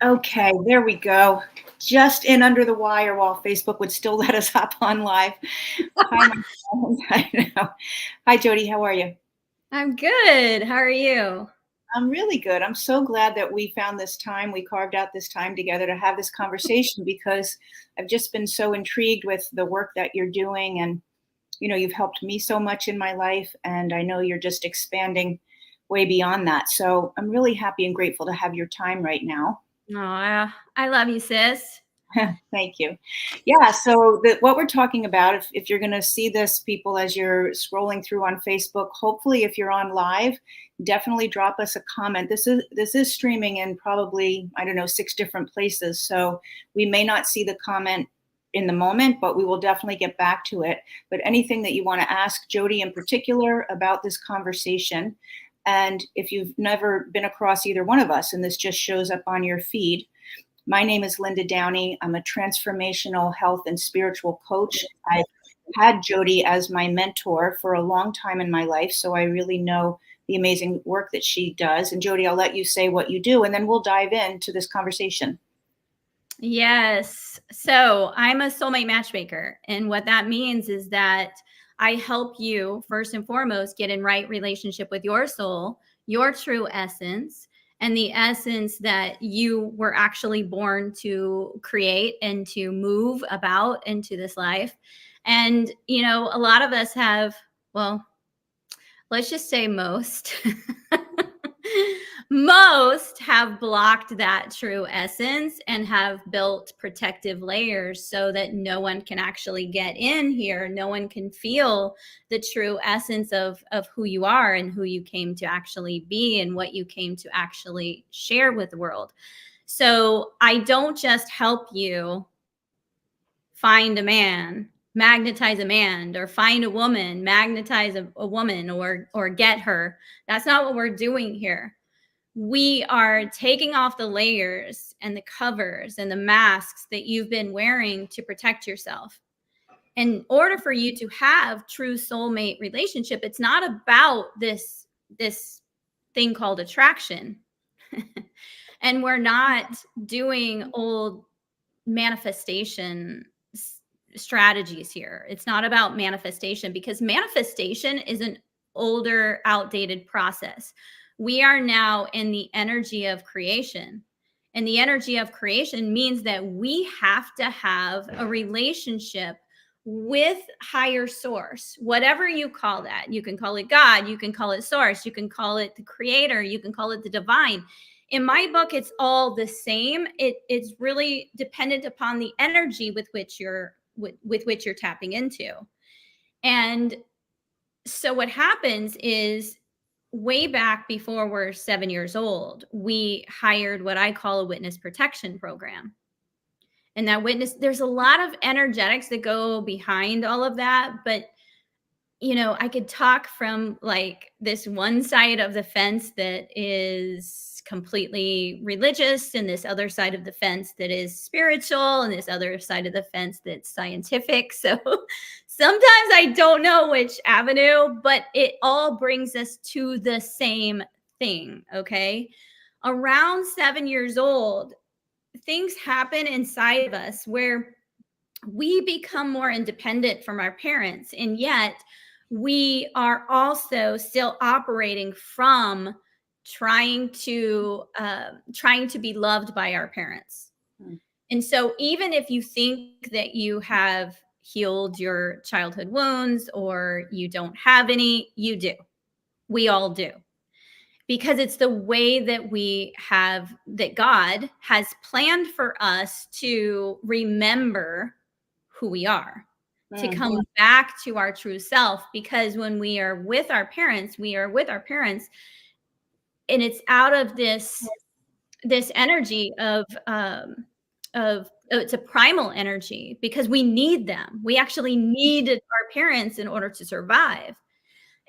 Okay, there we go. Just in under the wire while Facebook would still let us hop on live. Hi, my friends. I know. Hi, Jodie. How are you? I'm good. How are you? I'm really good. I'm so glad that we found this time. We carved out this time together to have this conversation because I've just been so intrigued with the work that you're doing. And, you've helped me so much in my life. And I know you're just expanding way beyond that. So I'm really happy and grateful to have your time right now. Oh, I love you, sis. Thank you. Yeah, so what we're talking about, if you're going to see this, people, as you're scrolling through on Facebook, hopefully if you're on live, definitely drop us a comment. This is streaming in probably, I don't know, 6 different places. So we may not see the comment in the moment, but we will definitely get back to it. But anything that you want to ask Jodie in particular about this conversation, and if you've never been across either one of us and this just shows up on your feed, my name is Linda Downey. I'm a transformational health and spiritual coach. I've had Jodie as my mentor for a long time in my life, so I really know the amazing work that she does. And Jodie, I'll let you say what you do, and then we'll dive into this conversation. Yes. So I'm a soulmate matchmaker. And what that means is that I help you, first and foremost, get in right relationship with your soul, your true essence, and the essence that you were actually born to create and to move about into this life. And, a lot of us have, well, let's just say most, most have blocked that true essence and have built protective layers so that no one can actually get in here. No one can feel the true essence of who you are and who you came to actually be and what you came to actually share with the world. So I don't just help you find a man, magnetize a man, or find a woman, magnetize a woman, or get her. That's not what we're doing here. We are taking off the layers and the covers and the masks that you've been wearing to protect yourself. In order for you to have true soulmate relationship, it's not about this thing called attraction. And we're not doing old manifestation strategies here. It's not about manifestation, because manifestation is an older, outdated process. We are now in the energy of creation. And the energy of creation means that we have to have a relationship with higher source, whatever you call that. You can call it God, you can call it source, you can call it the creator, you can call it the divine. In my book, it's all the same. It's really dependent upon the energy with which you're tapping into. And so what happens is, way back before we're 7 years old, we hired what I call a witness protection program. And that witness, there's a lot of energetics that go behind all of that, but I could talk from like this one side of the fence that is completely religious, and this other side of the fence that is spiritual, and this other side of the fence that's scientific. So sometimes I don't know which avenue, but it all brings us to the same thing. Okay. Around 7 years old, things happen inside of us where we become more independent from our parents, and yet we are also still operating from trying to be loved by our parents. And so even if you think that you have healed your childhood wounds or you don't have any, you do. We all do. Because it's the way that God has planned for us to remember who we are, to come back to our true self. Because when we are with our parents, and it's out of this energy of it's a primal energy, because we need them. We actually needed our parents in order to survive.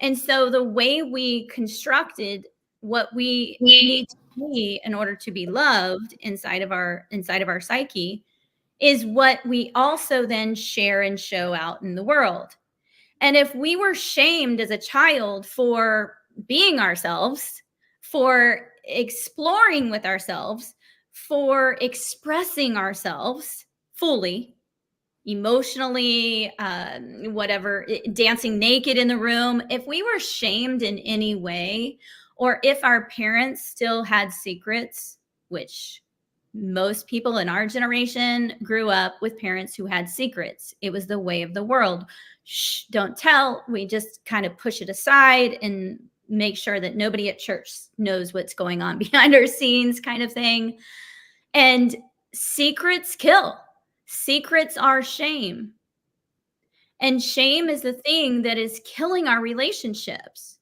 And so the way we constructed what we need to be in order to be loved inside of our psyche is what we also then share and show out in the world. And if we were shamed as a child for being ourselves, for exploring with ourselves, for expressing ourselves fully, emotionally, whatever, dancing naked in the room, if we were shamed in any way, or if our parents still had secrets, which most people in our generation grew up with parents who had secrets. It was the way of the world. Shh, don't tell. We just kind of push it aside and make sure that nobody at church knows what's going on behind our scenes, kind of thing. And secrets kill. Secrets are shame. And shame is the thing that is killing our relationships.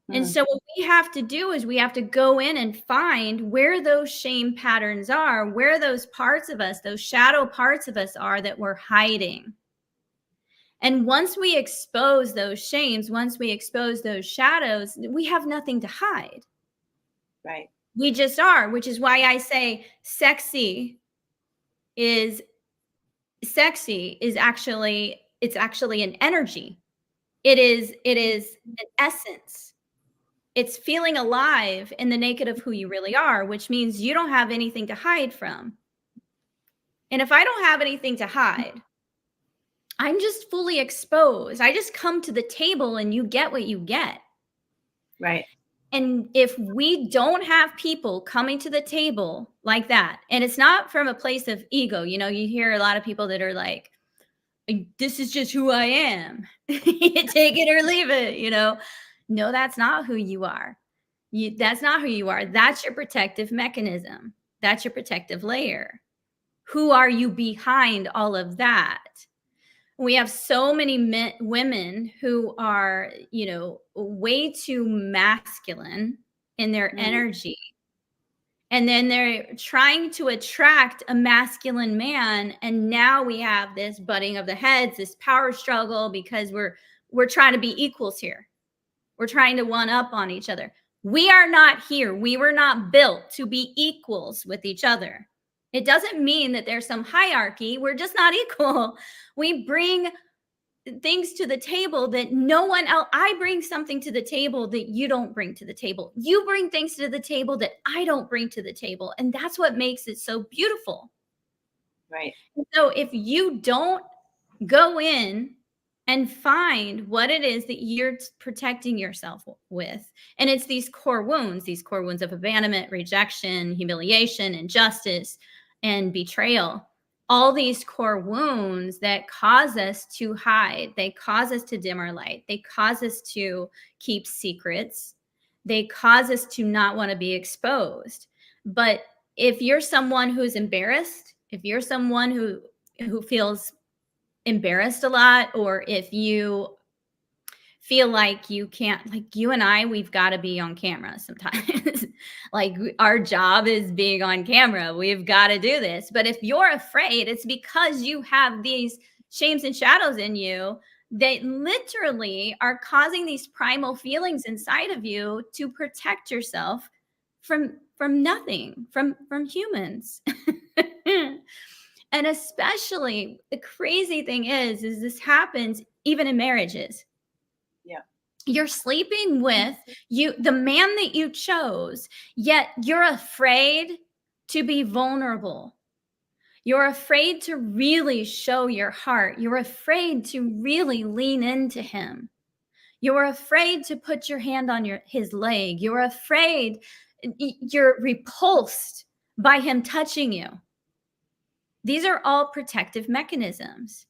And so what we have to do is we have to go in and find where those shame patterns are, where those parts of us, those shadow parts of us are that we're hiding. And once we expose those shames, once we expose those shadows, we have nothing to hide. Right. We just are, which is why I say sexy is actually, it's actually an energy. It is an essence. It's feeling alive in the naked of who you really are, which means you don't have anything to hide from. And if I don't have anything to hide, I'm just fully exposed. I just come to the table and you get what you get. Right. And if we don't have people coming to the table like that, and it's not from a place of ego, you know, you hear a lot of people that are like, this is just who I am. Take it or leave it, you know. No, that's not who you are. That's not who you are. That's your protective mechanism. That's your protective layer. Who are you behind all of that? We have so many women who are, you know, way too masculine in their energy. And then they're trying to attract a masculine man. And now we have this butting of the heads, this power struggle, because we're trying to be equals here. We're trying to one up on each other. We are not here. We were not built to be equals with each other. It doesn't mean that there's some hierarchy. We're just not equal. We bring things to the table that no one else. I bring something to the table that you don't bring to the table. You bring things to the table that I don't bring to the table. And that's what makes it so beautiful. Right. So if you don't go in and find what it is that you're protecting yourself with, and it's these core wounds of abandonment, rejection, humiliation, injustice, and betrayal. All these core wounds that cause us to hide, they cause us to dim our light, they cause us to keep secrets, they cause us to not want to be exposed. But if you're someone who's embarrassed, if you're someone who feels embarrassed a lot, or if you feel like you can't, like you and I, we've got to be on camera sometimes. Like our job is being on camera. We've got to do this. But if you're afraid, it's because you have these shames and shadows in you that literally are causing these primal feelings inside of you to protect yourself from nothing, from humans. And especially the crazy thing is this happens even in marriages. Yeah. You're sleeping with the man that you chose, yet you're afraid to be vulnerable. You're afraid to really show your heart. You're afraid to really lean into him. You're afraid to put your hand on his leg. You're afraid, you're repulsed by him touching you. These are all protective mechanisms.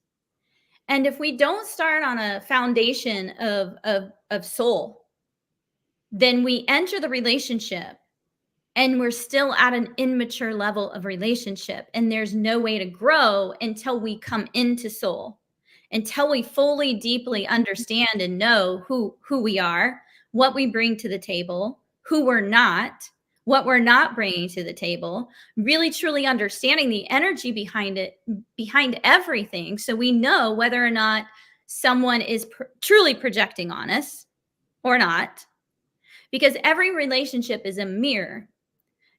And if we don't start on a foundation of soul, then we enter the relationship and we're still at an immature level of relationship. And there's no way to grow until we come into soul, until we fully, deeply understand and know who we are, what we bring to the table, who we're not, what we're not bringing to the table, really truly understanding the energy behind it, behind everything. So we know whether or not someone is truly projecting on us or not, because every relationship is a mirror.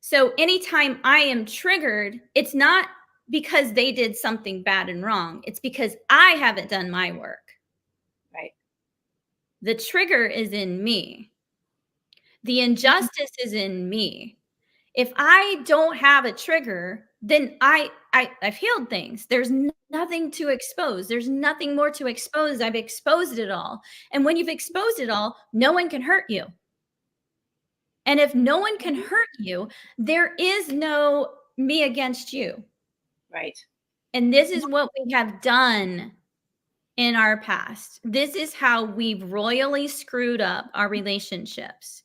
So anytime I am triggered, it's not because they did something bad and wrong. It's because I haven't done my work. Right. The trigger is in me. The injustice is in me. If I don't have a trigger, then I've healed things. There's nothing to expose. There's nothing more to expose. I've exposed it all. And when you've exposed it all, no one can hurt you. And if no one can hurt you, there is no me against you. Right. And this is what we have done in our past. This is how we've royally screwed up our relationships,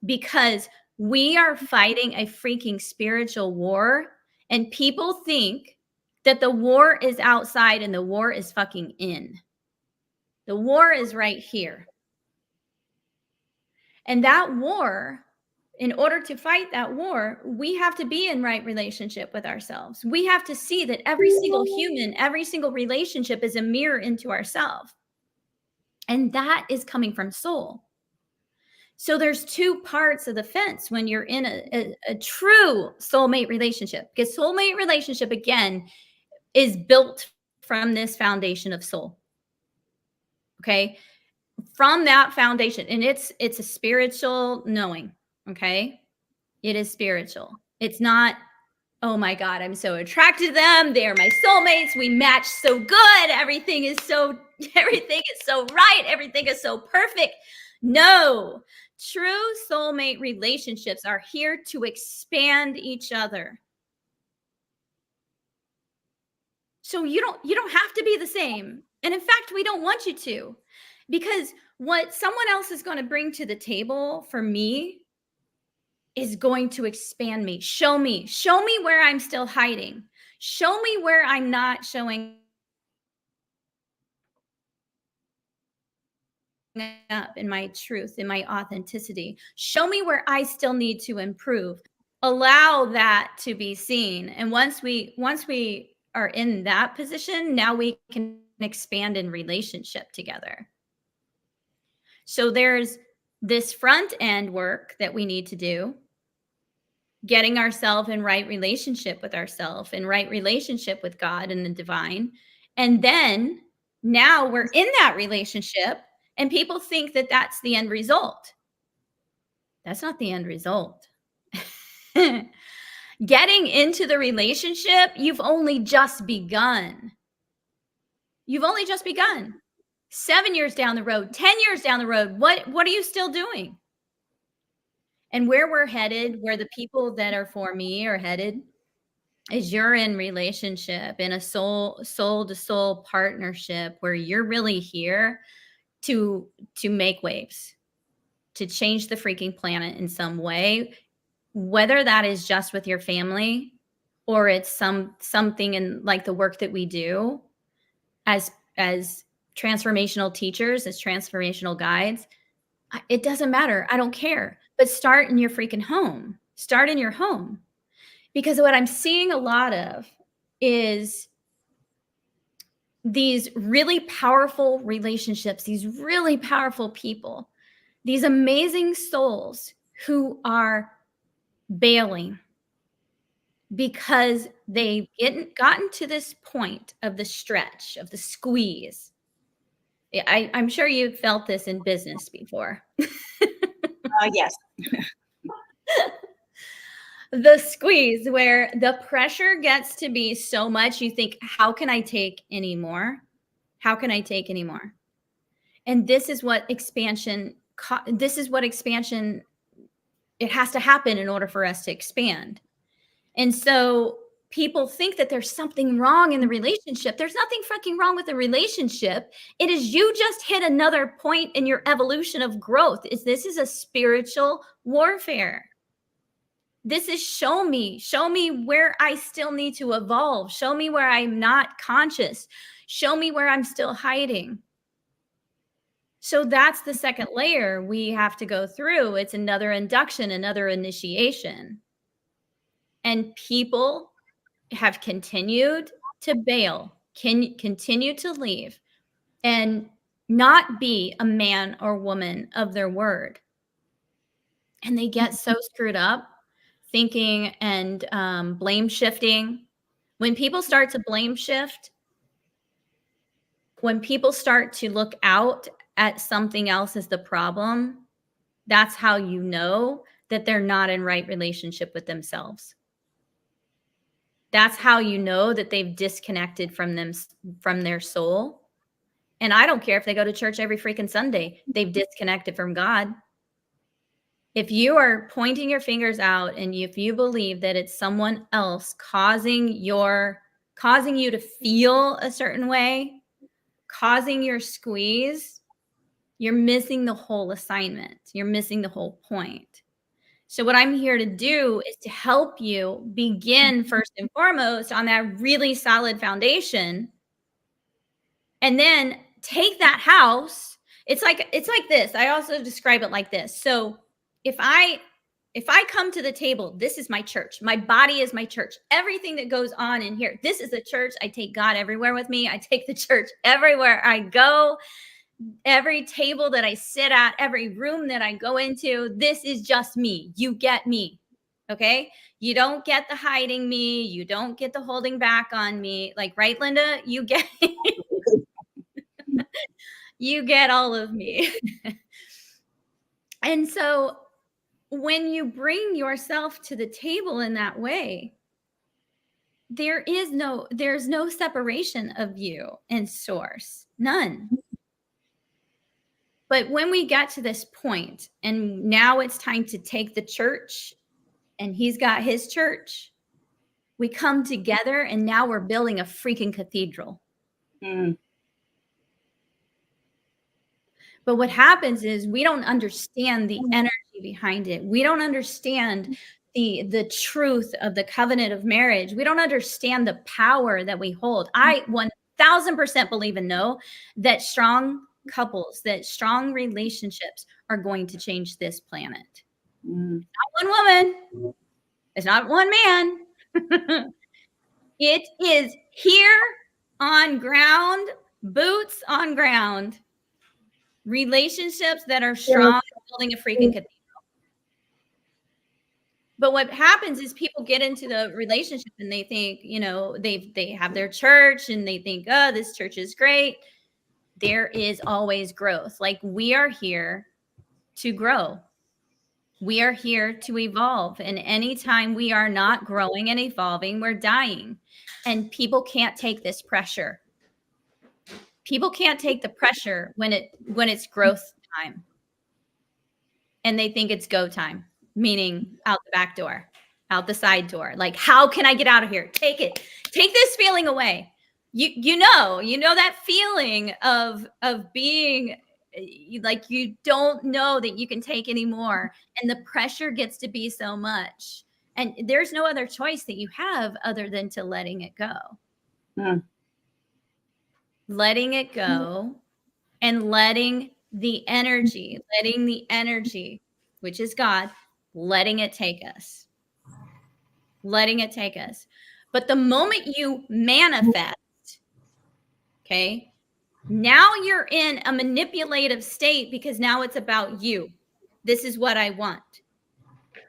because we are fighting a freaking spiritual war, and people think that the war is outside and the war is fucking in. The war is right here. And that war, in order to fight that war, we have to be in right relationship with ourselves. We have to see that every single human, every single relationship is a mirror into ourselves. And that is coming from soul. So there's two parts of the fence when you're in a true soulmate relationship, because soulmate relationship, again, is built from this foundation of soul. Okay. From that foundation, and it's a spiritual knowing. Okay. It is spiritual. It's not, oh my God, I'm so attracted to them. They are my soulmates. We match so good. Everything is so right. Everything is so perfect. No, true soulmate relationships are here to expand each other. So you don't have to be the same. And in fact, we don't want you to, because what someone else is going to bring to the table for me is going to expand me. Show me where I'm still hiding. Show me where I'm not showing up in my truth, in my authenticity. Show me where I still need to improve. Allow that to be seen. And once we are in that position, now we can expand in relationship together. So there's this front end work that we need to do, getting ourselves in right relationship with ourselves, in right relationship with God and the divine. And then now we're in that relationship, and people think that that's the end result. That's not the end result. Getting into the relationship, you've only just begun. You've only just begun. 7 years down the road, 10 years down the road, what are you still doing? And where we're headed, where the people that are for me are headed, is you're in relationship, in a soul to soul partnership where you're really here to make waves, to change the freaking planet in some way, whether that is just with your family or it's something in like the work that we do as transformational teachers, as transformational guides. It doesn't matter. I don't care. But start in your freaking home. Start in your home. Because what I'm seeing a lot of is these really powerful relationships, these really powerful people, these amazing souls who are bailing because they've gotten to this point of the stretch, of the squeeze. I'm sure you've felt this in business before. Yes. The squeeze, where the pressure gets to be so much, you think, how can I take any more? How can I take any more? And this is what expansion, it has to happen in order for us to expand. And so people think that there's something wrong in the relationship. There's nothing fucking wrong with the relationship. It is you just hit another point in your evolution of growth. This is a spiritual warfare. This is show me where I still need to evolve. Show me where I'm not conscious. Show me where I'm still hiding. So that's the second layer we have to go through. It's another induction, another initiation. And people have continued to bail, can continue to leave, and not be a man or woman of their word. And they get so screwed up thinking and blame shifting. When people start to blame shift, when people start to look out at something else as the problem, that's how you know that they're not in right relationship with themselves. That's how you know that they've disconnected from their soul. And I don't care if they go to church every freaking Sunday, they've disconnected from God. If you are pointing your fingers out and if you believe that it's someone else causing you to feel a certain way, causing your squeeze, you're missing the whole assignment. You're missing the whole point. So what I'm here to do is to help you begin first and foremost on that really solid foundation, and then take that house. It's like this. I also describe it like this. So if I come to the table, this is my church. My body is my church. Everything that goes on in here, this is the church. I take God everywhere with me. I take the church everywhere I go. Every table that I sit at, every room that I go into, this is just me. You get me. Okay. You don't get the hiding me. You don't get the holding back on me. Like, right, Linda? You get, you get all of me. And so when you bring yourself to the table in that way, there's no separation of you and source. None. But when we get to this point, and now it's time to take the church, and he's got his church, we come together, and now we're building a freaking cathedral. Mm. But what happens is we don't understand the energy behind it. We don't understand the truth of the covenant of marriage. We don't understand the power that we hold. I 1000% believe and know that strong couples, that strong relationships are going to change this planet. Mm. Not one woman. It's not one man. It is here on ground, boots on ground, relationships that are strong, building a freaking cathedral. But what happens is people get into the relationship and they think, they have their church and they think, oh, this church is great. There is always growth. Like, we are here to grow. We are here to evolve. And anytime we are not growing and evolving, we're dying. And people can't take this pressure. People can't take the pressure when it's growth time. And they think it's go time, meaning out the back door, out the side door. Like, how can I get out of here? Take it. Take this feeling away. You know that feeling of being like, you don't know that you can take anymore, and the pressure gets to be so much, and there's no other choice that you have other than to letting it go. Letting it go, and letting the energy, which is God, letting it take us. But the moment you manifest, okay, now you're in a manipulative state, because now it's about you. This is what I want.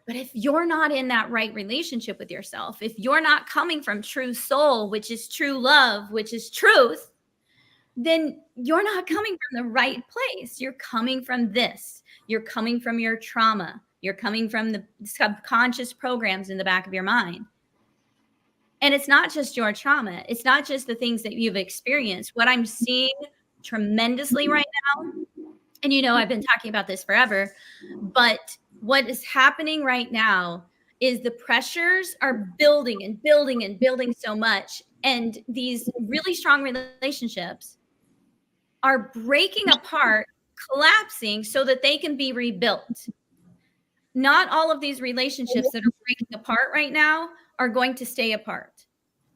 But if you're not in that right relationship with yourself, if you're not coming from true soul, which is true love, which is truth, then you're not coming from the right place. You're coming from this. You're coming from your trauma. You're coming from the subconscious programs in the back of your mind. And it's not just your trauma. It's not just the things that you've experienced. What I'm seeing tremendously right now, and I've been talking about this forever, but what is happening right now is the pressures are building and building and building so much. And these really strong relationships are breaking apart, collapsing, so that they can be rebuilt. Not all of these relationships that are breaking apart right now are going to stay apart,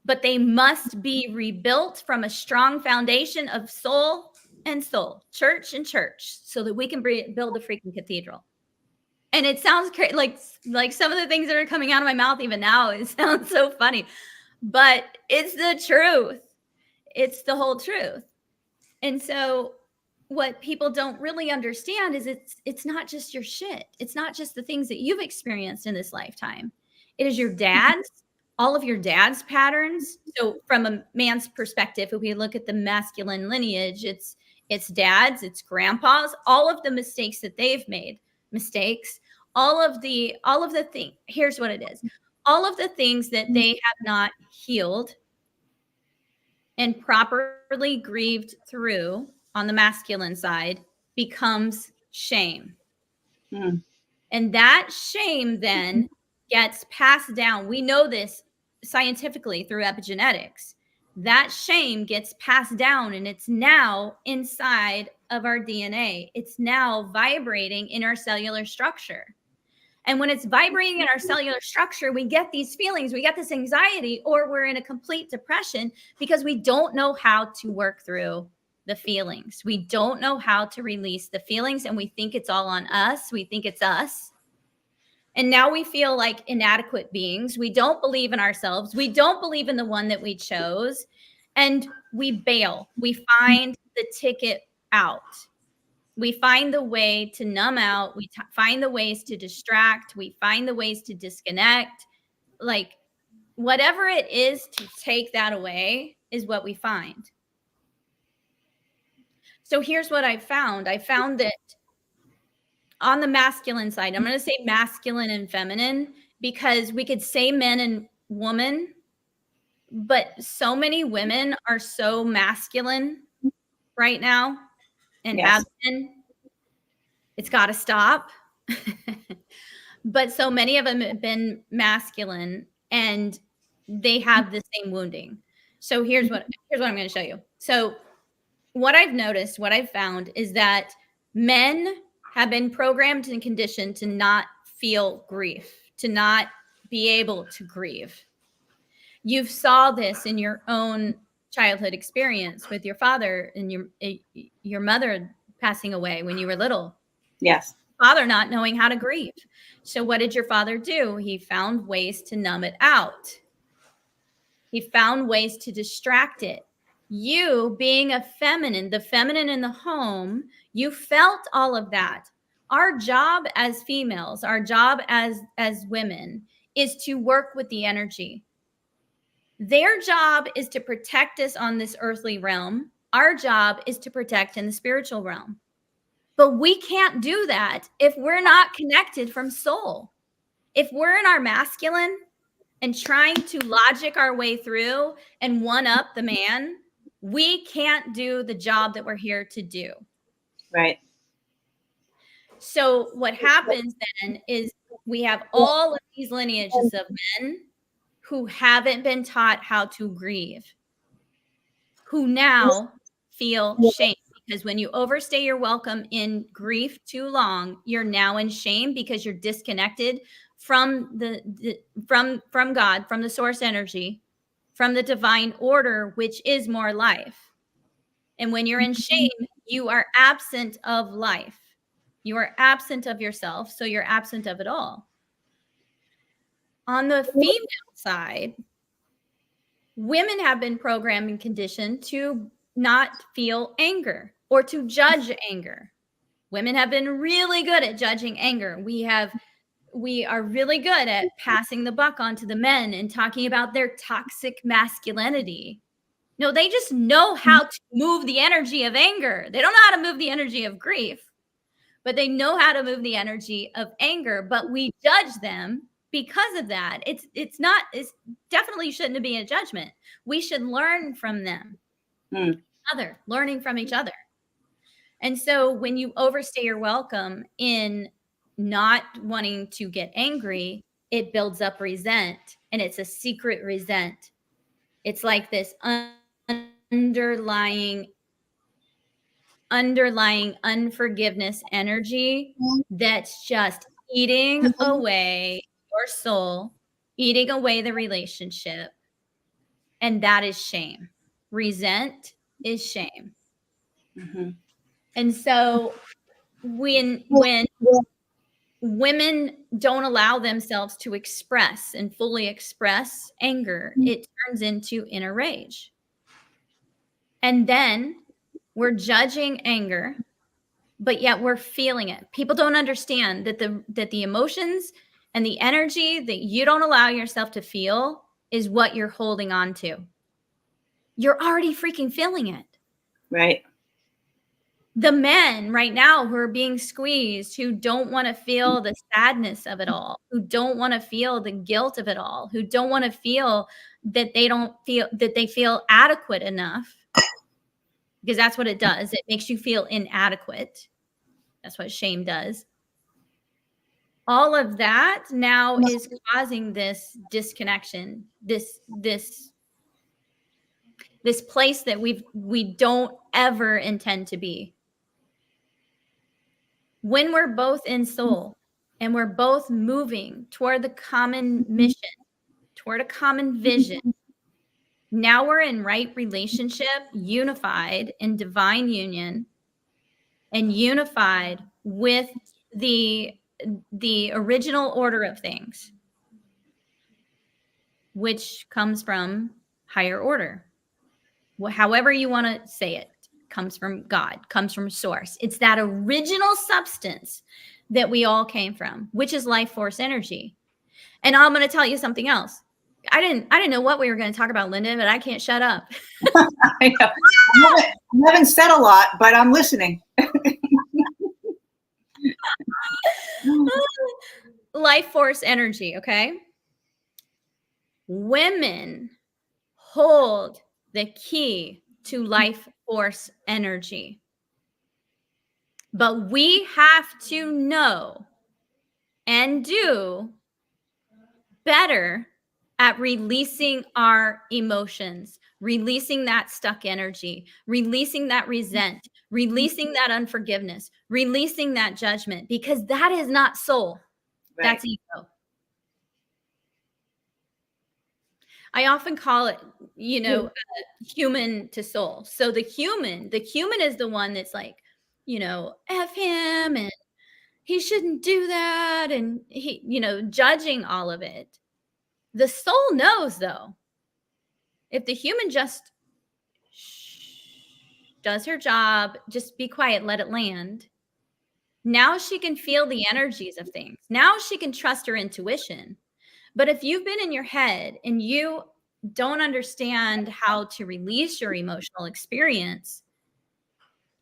but they must be rebuilt from a strong foundation of soul and soul, church and church, so that we can build a freaking cathedral. And it sounds crazy, like some of the things that are coming out of my mouth even now, it sounds so funny, but it's the truth. It's the whole truth. And so what people don't really understand is it's not just your shit. It's not just the things that you've experienced in this lifetime. It is your dad's, all of your dad's patterns. So from a man's perspective, if we look at the masculine lineage, it's dads, it's grandpas, all of the mistakes that they've made, all of the things, here's what it is. All of the things that they have not healed and properly grieved through on the masculine side becomes shame. Mm. And that shame then gets passed down. We know this scientifically through epigenetics. That shame gets passed down, and it's now inside of our DNA. It's now vibrating in our cellular structure. And when it's vibrating in our cellular structure, we get these feelings, we get this anxiety, or we're in a complete depression because we don't know how to work through the feelings. We don't know how to release the feelings, and we think it's all on us. We think it's us. And now we feel like inadequate beings. We don't believe in ourselves. We don't believe in the one that we chose. And we bail. We find the ticket out. We find the way to numb out. We find the ways to distract. We find the ways to disconnect. Like, whatever it is to take that away is what we find. So here's what I found. I found that on the masculine side, I'm going to say masculine and feminine because we could say men and woman, but so many women are so masculine right now and Yes. have been. It's got to stop. But so many of them have been masculine and they have the same wounding. So here's what I'm going to show you. So what I've noticed, what I've found is that men have been programmed and conditioned to not feel grief, to not be able to grieve. You saw this in your own childhood experience with your father and your mother passing away when you were little. Yes. Father not knowing how to grieve. So what did your father do? He found ways to numb it out. He found ways to distract it. You being a feminine, the feminine in the home, you felt all of that. Our job as females, our job as women is to work with the energy. Their job is to protect us on this earthly realm. Our job is to protect in the spiritual realm. But we can't do that if we're not connected from soul. If we're in our masculine and trying to logic our way through and one up the man, we can't do the job that we're here to do. Right. So what happens then is we have all of these lineages of men who haven't been taught how to grieve, who now feel shame. Because when you overstay your welcome in grief too long, you're now in shame because you're disconnected from from God, from the source energy, from the divine order, which is more life. And when you're in shame, you are absent of life. You are absent of yourself, so you're absent of it all. On the female side, women have been programmed and conditioned to not feel anger or to judge anger. Women have been really good at judging anger. We are really good at passing the buck on to the men and talking about their toxic masculinity. No, they just know how to move the energy of anger. They don't know how to move the energy of grief, but they know how to move the energy of anger. But we judge them because of that. It's definitely shouldn't be a judgment. We should learn from them. Learning from each other. And so when you overstay your welcome in not wanting to get angry, it builds up resent, and it's a secret resent. It's like this underlying unforgiveness energy that's just eating away your soul, eating away the relationship. And that is shame. Resent is shame. Mm-hmm. And so when women don't allow themselves to express and fully express anger, it turns into inner rage. And then we're judging anger, but yet we're feeling it. People don't understand that the emotions and the energy that you don't allow yourself to feel is what you're holding on to. You're already freaking feeling it. Right. The men right now who are being squeezed, who don't want to feel the sadness of it all, who don't want to feel the guilt of it all, who don't want to feel that they feel adequate enough, because that's what it does. It makes you feel inadequate. That's what shame does. All of that now is causing this disconnection, this place that we don't ever intend to be. When we're both in soul and we're both moving toward the common mission, toward a common vision, now we're in right relationship, unified in divine union, and unified with the original order of things, which comes from higher order. However you want to say it, comes from God, comes from source. It's that original substance that we all came from, which is life force energy. And I'm going to tell you something else. I didn't know what we were going to talk about, Linda, but I can't shut up. I know. I haven't said a lot, but I'm listening. Life force energy, okay? Women hold the key to life force energy. But we have to know and do better at releasing our emotions, releasing that stuck energy, releasing that resent, releasing that unforgiveness, releasing that judgment, because that is not soul. Right. That's ego. I often call it, human to soul. So the human is the one that's like, F him and he shouldn't do that. And he, judging all of it. The soul knows, though, if the human just does her job, just be quiet, let it land. Now she can feel the energies of things. Now she can trust her intuition. But if you've been in your head and you don't understand how to release your emotional experience,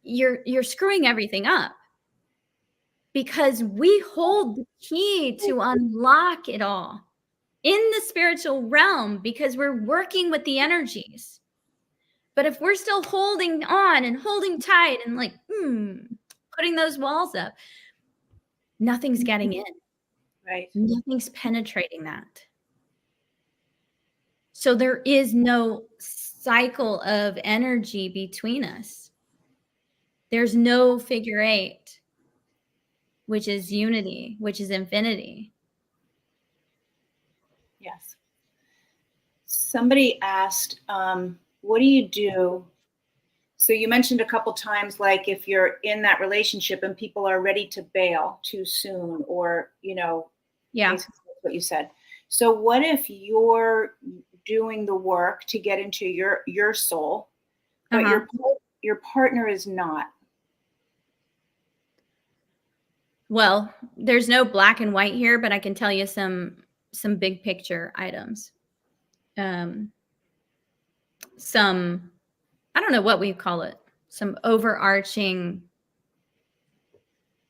you're screwing everything up, because we hold the key to unlock it all in the spiritual realm, because we're working with the energies. But if we're still holding on and holding tight and like, putting those walls up, nothing's getting in. Right. Nothing's penetrating that. So there is no cycle of energy between us. There's no figure eight, which is unity, which is infinity. Yes. Somebody asked, what do you do? So you mentioned a couple times, like if you're in that relationship and people are ready to bail too soon, or, yeah, that's what you said. So what if you're doing the work to get into your soul, but your partner is not? Well, there's no black and white here, but I can tell you some big picture items. Some, I don't know what we call it, some overarching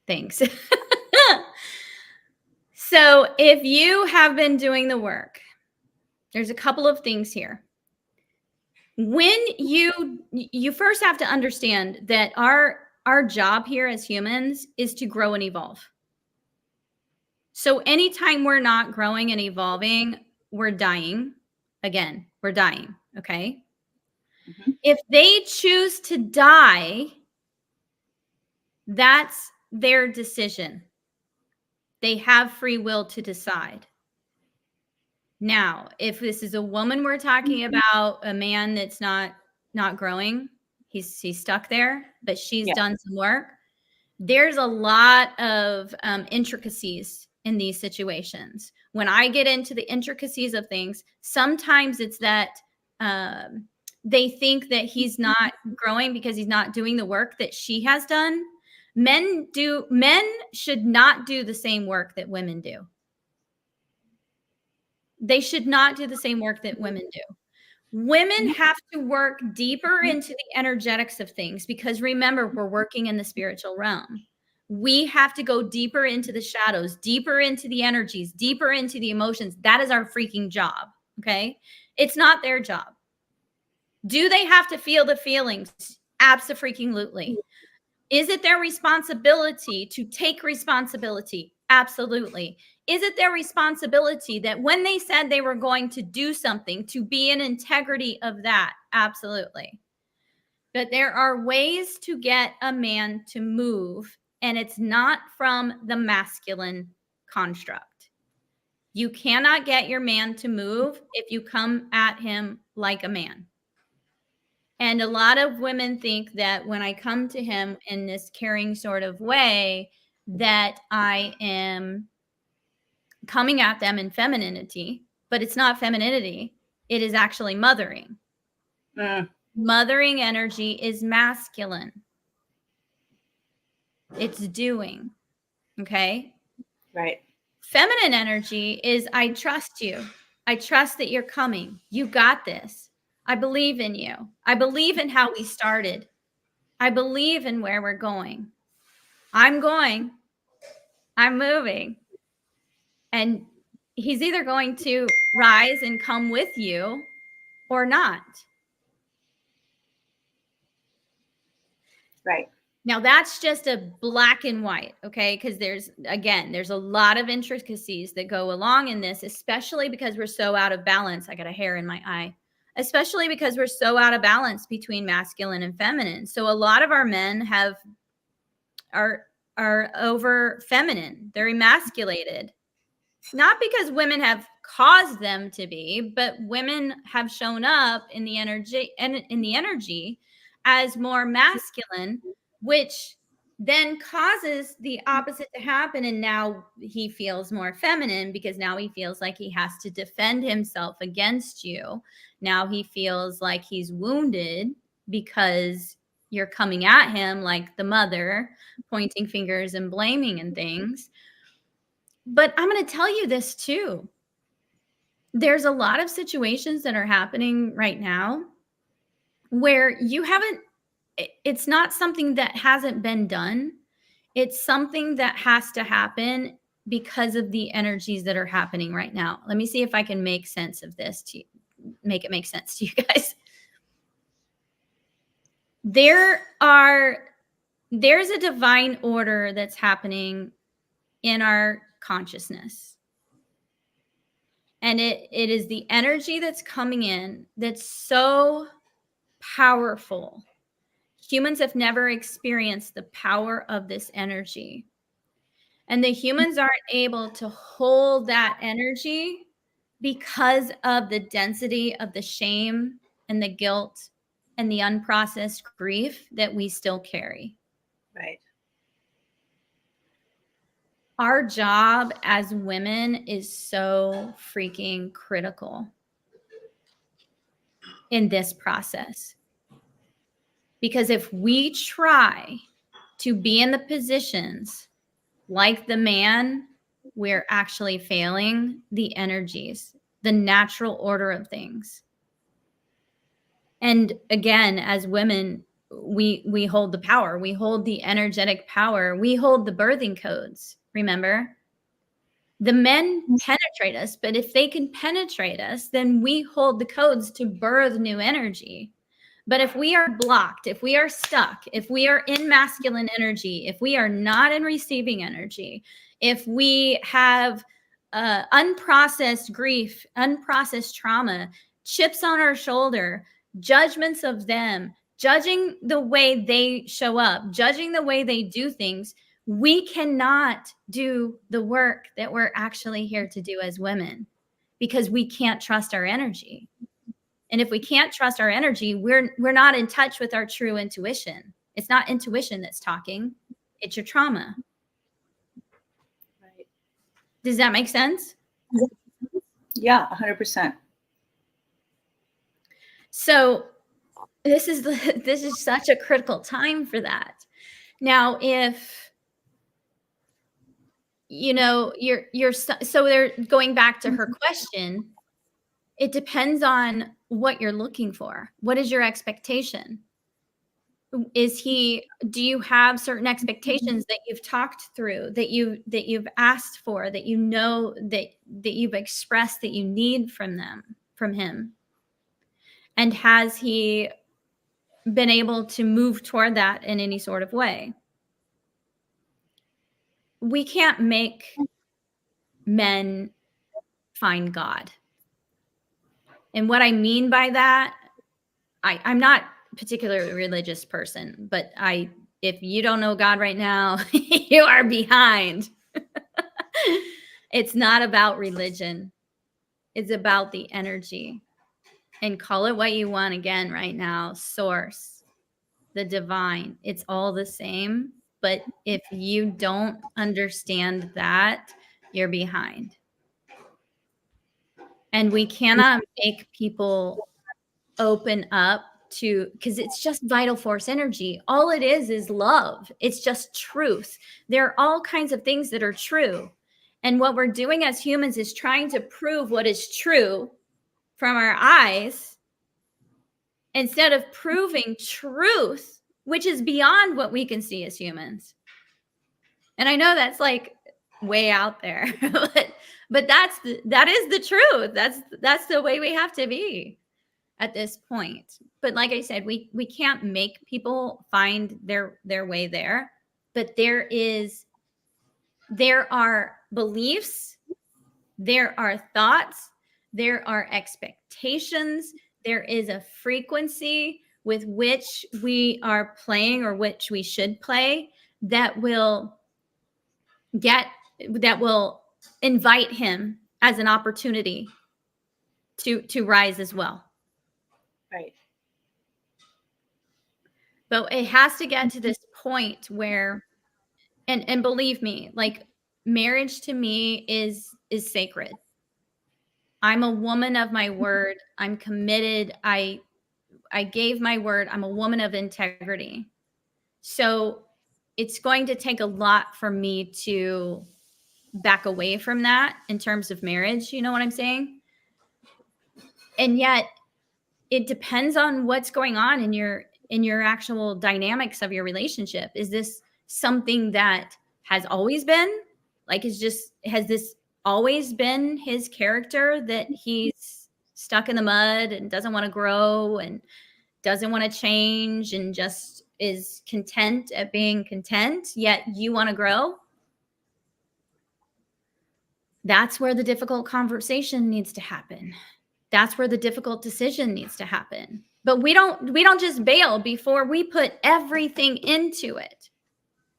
things. So if you have been doing the work, there's a couple of things here. When you first have to understand that our job here as humans is to grow and evolve. So anytime we're not growing and evolving, we're dying. Again, we're dying, okay? Mm-hmm. If they choose to die, that's their decision. They have free will to decide. Now, if this is a woman we're talking about, a man that's not growing, he's stuck there, but she's done some work. There's a lot of intricacies in these situations. When I get into the intricacies of things, sometimes it's that they think that he's not growing because he's not doing the work that she has done. Men should not do the same work that women do. They should not do the same work that women do. Women have to work deeper into the energetics of things because remember, we're working in the spiritual realm. We have to go deeper into the shadows, deeper into the energies, deeper into the emotions. That is our freaking job. Okay. It's not their job. Do they have to feel the feelings? Abso-freaking-lutely. Is it their responsibility to take responsibility? Absolutely. Is it their responsibility that when they said they were going to do something, to be in integrity of that? Absolutely. But there are ways to get a man to move, and it's not from the masculine construct. You cannot get your man to move if you come at him like a man. And a lot of women think that when I come to him in this caring sort of way, that I am coming at them in femininity, but it's not femininity. It is actually mothering. Mothering energy is masculine. It's doing. Okay. Right. Feminine energy is I trust you. I trust that you're coming. You got this. I believe in you. I believe in how we started. I believe in where we're going. I'm going. I'm moving. And he's either going to rise and come with you or not. Right. Now that's just a black and white, okay? Because there's a lot of intricacies that go along in this, especially because we're so out of balance. I got a hair in my eye. Especially because we're so out of balance between masculine and feminine. So a lot of our men are over feminine. They're emasculated. Not because women have caused them to be, but women have shown up in the energy as more masculine, which then causes the opposite to happen. And now he feels more feminine because now he feels like he has to defend himself against you. Now he feels like he's wounded because you're coming at him like the mother, pointing fingers and blaming and things. But I'm going to tell you this too. There's a lot of situations that are happening right now where it's not something that hasn't been done. It's something that has to happen because of the energies that are happening right now. Let me see if I can make sense of this to make it make sense to you guys. There's a divine order that's happening in our consciousness. And it is the energy that's coming in that's so powerful. Humans have never experienced the power of this energy. And the humans aren't able to hold that energy because of the density of the shame and the guilt and the unprocessed grief that we still carry. Right. Our job as women is so freaking critical in this process. Because if we try to be in the positions like the man, we're actually failing the energies, the natural order of things. And again, as women, we hold the power. We hold the energetic power. We hold the birthing codes, remember? The men penetrate us, but if they can penetrate us, then we hold the codes to birth new energy. But if we are blocked, if we are stuck, if we are in masculine energy, if we are not in receiving energy, if we have unprocessed grief, unprocessed trauma, chips on our shoulder, judgments of them, judging the way they show up, judging the way they do things, we cannot do the work that we're actually here to do as women because we can't trust our energy. And if we can't trust our energy, we're not in touch with our true intuition. It's not intuition that's talking. It's your trauma. Right. Does that make sense? Yeah, 100%. So this is such a critical time for that. Now, if you're so they're going back to her question, It depends on what you're looking for. What is your expectation? Do you have certain expectations that you've talked through, that you've asked for, that you know that you've expressed that you need from him? And has he been able to move toward that in any sort of way? We can't make men find God. And what I mean by that, I'm not a particularly religious person, but if you don't know God right now, you are behind. It's not about religion. It's about the energy. And call it what you want again right now. Source, the divine. It's all the same. But if you don't understand that, you're behind. And we cannot make people open up to, because it's just vital force energy. All it is love. It's just truth. There are all kinds of things that are true. And what we're doing as humans is trying to prove what is true from our eyes instead of proving truth, which is beyond what we can see as humans. And I know that's like way out there, but that is the truth. That's the way we have to be at this point. But like I said, we can't make people find their way there, but there are beliefs, there are thoughts, there are expectations, there is a frequency with which we are playing or which we should play that will invite him as an opportunity to rise as well. Right. But it has to get to this point where, and believe me, like, marriage to me is sacred. I'm a woman of my word. I'm committed. I gave my word. I'm a woman of integrity. So it's going to take a lot for me to back away from that in terms of marriage. You know what I'm saying? And yet it depends on what's going on in your actual dynamics of your relationship. Is this something that has always been, like, has this always been his character, that he's stuck in the mud and doesn't want to grow and doesn't want to change and just is content at being content, yet you want to grow? That's where the difficult conversation needs to happen. That's where the difficult decision needs to happen. But we don't just bail before we put everything into it.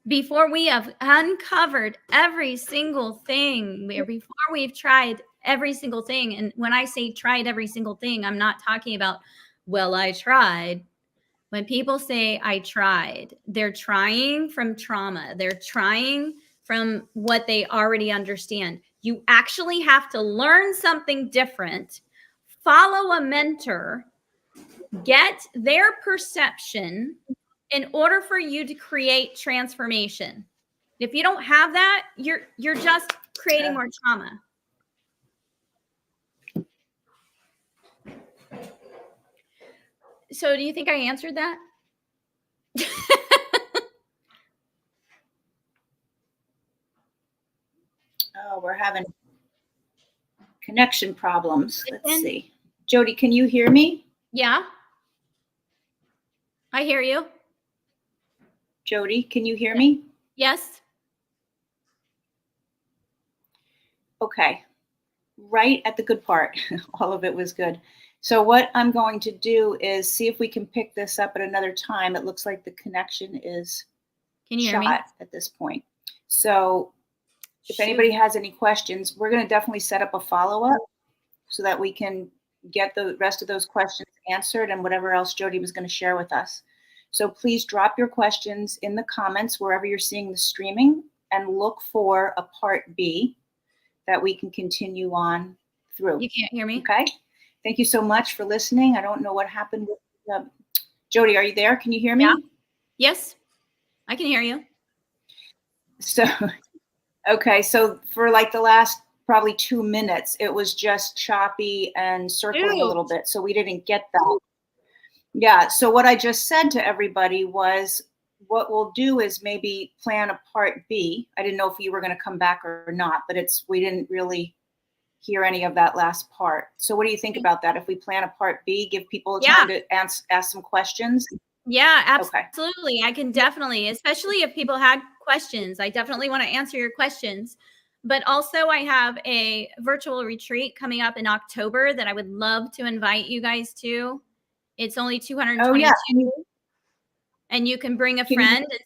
Before we have uncovered every single thing, before we've tried every single thing. And when I say tried every single thing, I'm not talking about, well, I tried. When people say I tried, they're trying from trauma. They're trying from what they already understand. You actually have to learn something different, follow a mentor, get their perception in order for you to create transformation. If you don't have that, you're just creating more trauma. So do you think I answered that? Oh, we're having connection problems. Let's see. Jodie, can you hear me? Yeah. I hear you. Jodie, can you hear me? Yes. Okay. Right at the good part. All of it was good. So what I'm going to do is see if we can pick this up at another time. It looks like the connection is shot at this point. So if anybody has any questions, we're going to definitely set up a follow-up so that we can get the rest of those questions answered and whatever else Jodie was going to share with us. So please drop your questions in the comments wherever you're seeing the streaming, and look for a part B that we can continue on through. You can't hear me? Okay. Thank you so much for listening. I don't know what happened with Jodie, are you there? Can you hear me? Yeah. Yes, I can hear you. So, okay. So for like the last probably 2 minutes. It was just choppy and circling a little bit. So we didn't get that. Yeah. So what I just said to everybody was, what we'll do is maybe plan a part B. I didn't know if you were going to come back or not, but we didn't really hear any of that last part. So what do you think about that? If we plan a part B, give people time to ask some questions? Yeah, absolutely. I can definitely, especially if people had questions, I definitely want to answer your questions. But also I have a virtual retreat coming up in October that I would love to invite you guys to. It's only $222. Oh, yeah. And you can bring a friend and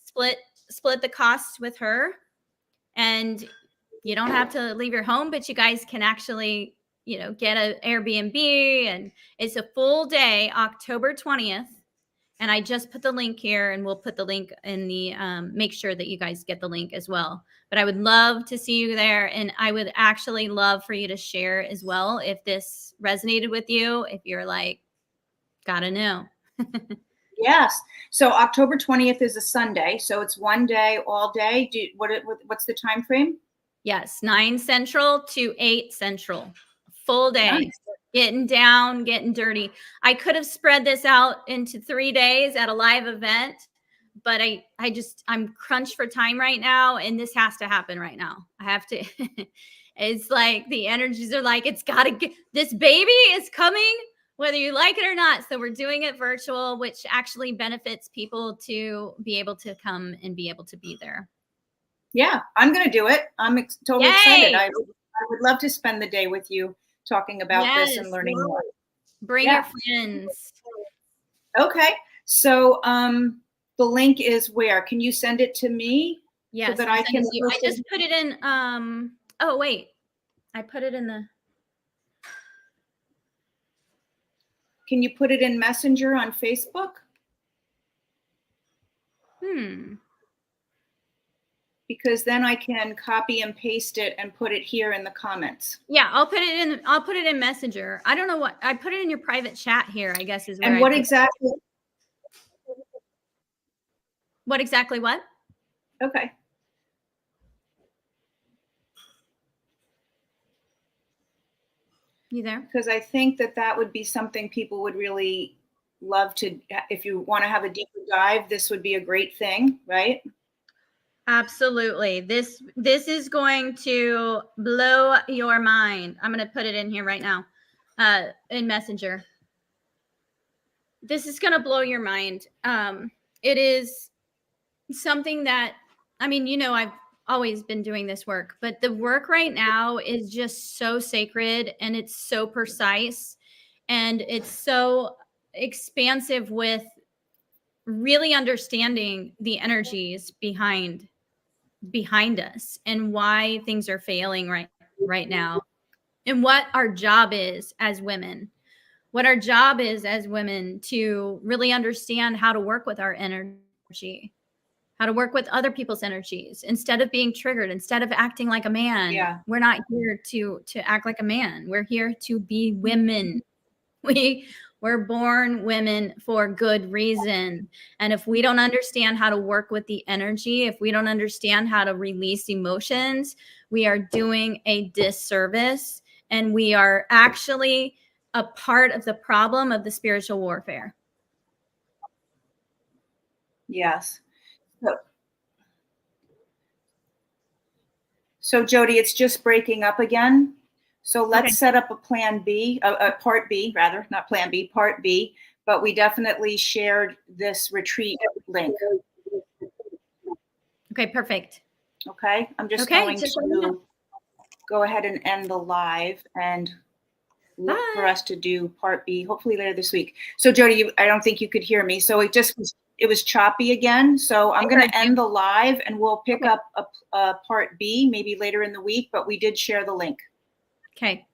split the costs with her. And you don't have to leave your home, but you guys can actually, get an Airbnb, and it's a full day, October 20th. And I just put the link here, and we'll put the link in the, make sure that you guys get the link as well. But I would love to see you there. And I would actually love for you to share as well if this resonated with you, if you're like, gotta know. Yes. So October 20th is a Sunday. So it's one day, all day. What's the time frame? Yes, 9 Central to 8 Central. Full day. Nice. Getting down, getting dirty. I could have spread this out into 3 days at a live event, but I'm crunched for time right now, and this has to happen right now. I have to. It's like the energies are like, it's got to get, this baby is coming, whether you like it or not. So we're doing it virtual, which actually benefits people to be able to come and be able to be there. Yeah, I'm going to do it. I'm totally excited. I would love to spend the day with you talking about this and learning more. Bring your friends. Okay. So the link is where? Can you send it to me? Yes. So that I can. I just put it in. Oh, wait. I put it in the. Can you put it in Messenger on Facebook? Because then I can copy and paste it and put it here in the comments. Yeah, I'll put it in Messenger. I don't know what I put it in your private chat here, I guess is where. And what exactly? What exactly what? Okay. You there? Because I think that would be something people would really love to, if you want to have a deeper dive, this would be a great thing, right? Absolutely. This is going to blow your mind. I'm going to put it in here right now, in Messenger. This is going to blow your mind. It is something that, I've always been doing this work, but the work right now is just so sacred, and it's so precise, and it's so expansive with really understanding the energies behind us and why things are failing right now, and what our job is as women. What our job is as women to really understand how to work with our energy, how to work with other people's energies instead of being triggered, instead of acting like a man. Yeah. We're not here to act like a man. We're here to be women. We're born women for good reason. And if we don't understand how to work with the energy, if we don't understand how to release emotions, we are doing a disservice, and we are actually a part of the problem of the spiritual warfare. Yes. So Jodie, it's just breaking up again. So let's set up a plan B, a part B rather, not plan B, part B, but we definitely shared this retreat link. Okay, perfect. Okay, I'm just going to go ahead and end the live and look for us to do part B, hopefully later this week. So Jodie, I don't think you could hear me. So it was choppy again. So I'm going to end the live, and we'll pick up a part B maybe later in the week, but we did share the link. Okay.